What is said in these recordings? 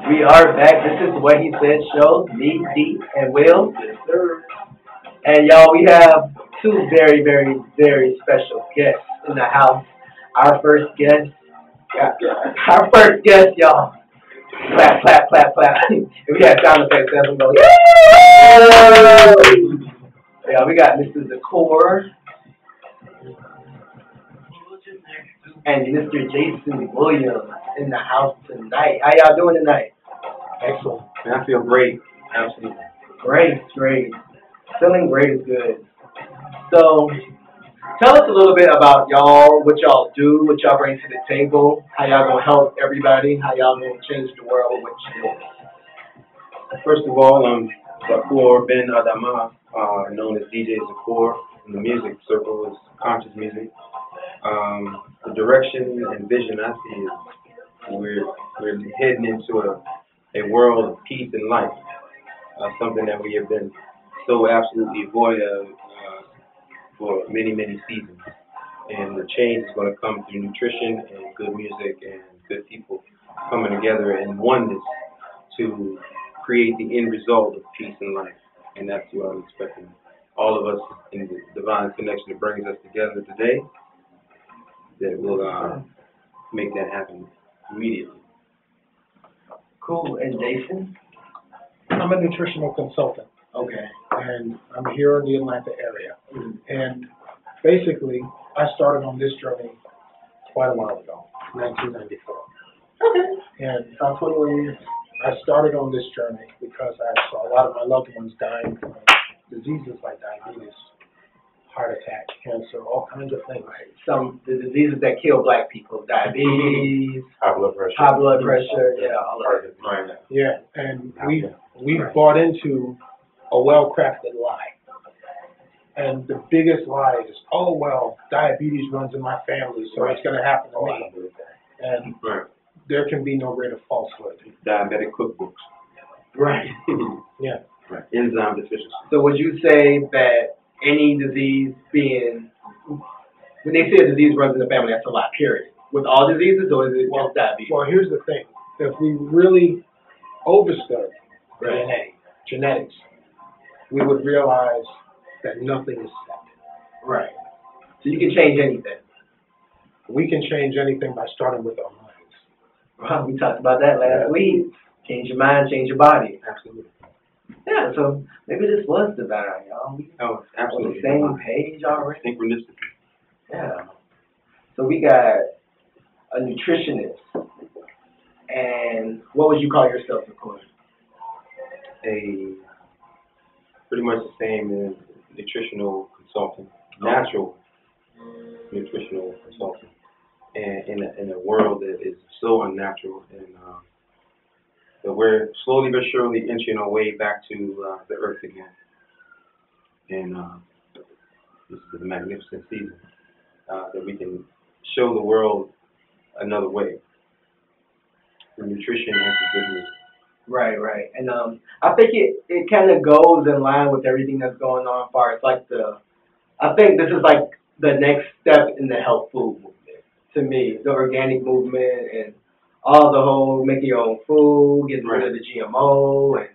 We are back. This is What He Said show. Me, D, and Will. Yes, sir. And y'all, we have two very, very, very special guests in the house. Our first guest, our first guest, y'all. Clap, clap, clap, clap. If we had sound effects, that would go. Yeah! Yeah, we got Mr. Zachoor and Mr. Jason Williams in the house tonight. How y'all doing tonight? Excellent. Man, I feel great. Absolutely. Great, great. Feeling great is good. So, tell us a little bit about y'all, what y'all do, what y'all bring to the table, how y'all gonna help everybody, how y'all gonna change the world with what you do. First of all, I'm Zachoor Ben Adama, known as DJ Zachoor in the music circle is conscious music. The direction and vision I see is we're heading into a world of peace and life, something that we have been so absolutely void of for many, many seasons. And the change is going to come through nutrition and good music and good people coming together in oneness to create the end result of peace and life. And that's what I'm expecting all of us in the divine connection that brings us together today that will make that happen immediately. Cool. And Jason? I'm a nutritional consultant, Okay. and I'm here in the Atlanta area. And basically, I started on this journey quite a while ago, 1994. Okay. And About 21 years. I started on this journey because I saw a lot of my loved ones dying from diseases like diabetes, heart attack, cancer, all kinds of things. The diseases that kill black people, diabetes, High blood pressure. high blood pressure, yeah, all of it. Right. Yeah, and we bought into a well-crafted lie. And the biggest lie is, oh, well, diabetes runs in my family, so it's going to happen to me. And Right. there can be no greater falsehood. Diabetic cookbooks. Right. Yeah. Right. Enzyme deficiency. So would you say that any disease being, when they say a disease runs in the family, that's a lie, period? With all diseases, or is it just diabetes? Well, here's the thing. If we really overstood Right. DNA, genetics, we would realize that nothing is set. Right. So you can change anything. We can change anything by starting with our minds. Well, we talked about that last week. Change your mind, change your body. Absolutely. Yeah, so maybe this was divine, y'all. We Oh, on the absolutely. same page already. Synchronicity. Yeah. So we got a nutritionist. And what would you call yourself, Nicole? Pretty much the same as nutritional consultant, natural nutritional consultant, and in a world that is so unnatural, and that we're slowly but surely inching our way back to the earth again. And this is a magnificent season that we can show the world another way through nutrition and through good music. Right, right. And I think it kind of goes in line with everything that's going on as far as like I think this is like the next step in the health food movement to me, the organic movement and all the whole making your own food, getting rid of the GMO and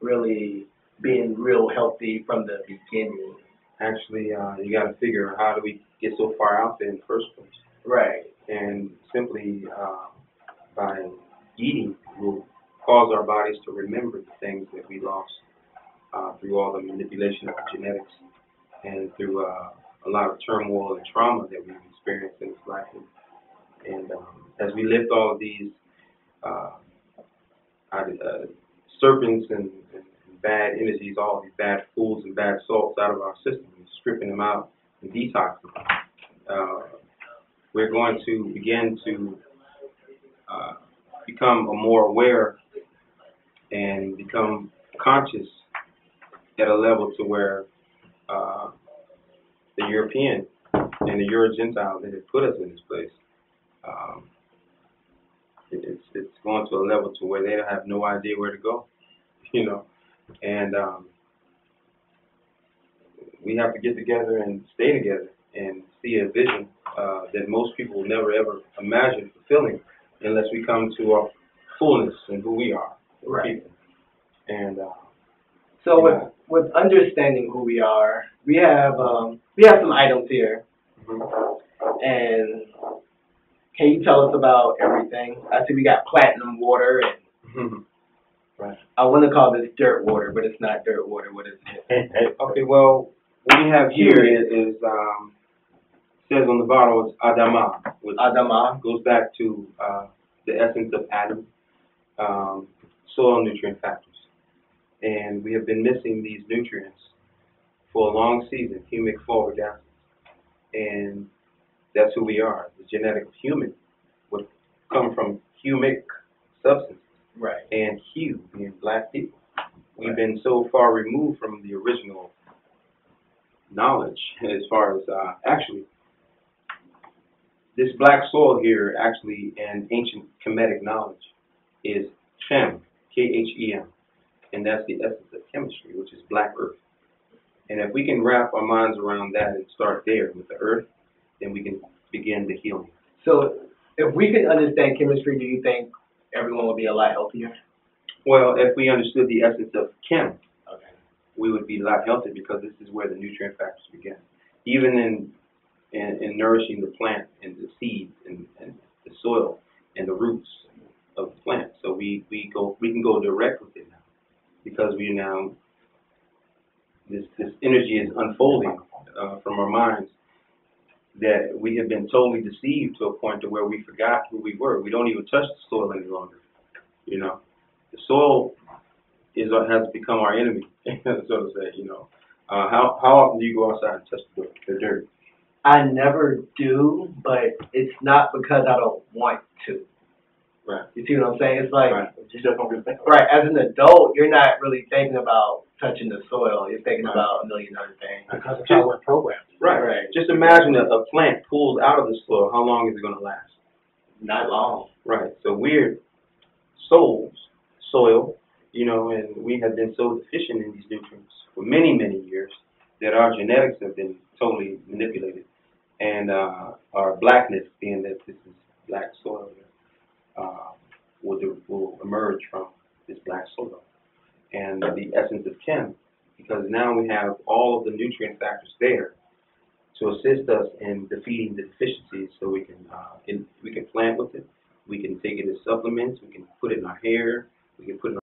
really being real healthy from the beginning. Actually, you got to figure how do we get so far out there in the first place. Right. And simply by eating will cause our bodies to remember the things that we lost through all the manipulation of the genetics and through a lot of turmoil and trauma that we've experienced in this life. And as we lift all of these serpents and bad energies, all these bad foods and bad salts out of our system, and stripping them out and detoxing, we're going to begin to become more aware and become conscious at a level to where the European and the Euro-Gentile that have put us in this place, it's going to a level to where they have no idea where to go, and we have to get together and stay together and see a vision that most people will never ever imagine fulfilling unless we come to fullness in who we are, Right. people. And So you with know, with understanding who we are, we have some items here, mhm. and can you tell us about everything? I see we got platinum water, and Mhm. Right. I want to call this dirt water, but it's not dirt water. What is it? Okay, well, what we have here is says on the bottle it's Adama, which Adama. goes back to the essence of Adam, soil nutrient factors. And we have been missing these nutrients for a long season, humic forward acids. And that's who we are. The genetic of human would come from humic substance Right. and hue, being black people. We've Right. been so far removed from the original knowledge as far as actually this black soil here, actually, in ancient Kemetic knowledge, is Chem, Khem, and that's the essence of chemistry, which is black earth. And if we can wrap our minds around that and start there with the earth, then we can begin the healing. So if we can understand chemistry, do you think everyone will be a lot healthier? Well, if we understood the essence of Chem, Okay. we would be a lot healthier because this is where the nutrient factors begin. Even in nourishing the plant and the seeds and the soil and the roots of the plant. So we can go direct with it now because we now this energy is unfolding from our minds that we have been totally deceived to a point to where we forgot who we were. We don't even touch the soil any longer. You know, the soil has become our enemy, so to say. You know, how often do you go outside and touch the dirt? I never do, but it's not because I don't want to. Right. You see what I'm saying? It's like, Right. You just don't really think about right, as an adult, you're not really thinking about touching the soil. You're thinking Right. about a million other things. Because of how we're programmed. Right. Right. Just imagine a plant pulled out of the soil. How long is it going to last? Not long. Right. So we're souls, soil, you know, and we have been so deficient in these nutrients for many, many years that our genetics have been totally manipulated. And our blackness, being that this is black soil, will emerge from this black soil. And the essence of Chem, because now we have all of the nutrient factors there to assist us in defeating the deficiencies, so we can plant with it, we can take it as supplements, we can put it in our hair, we can put it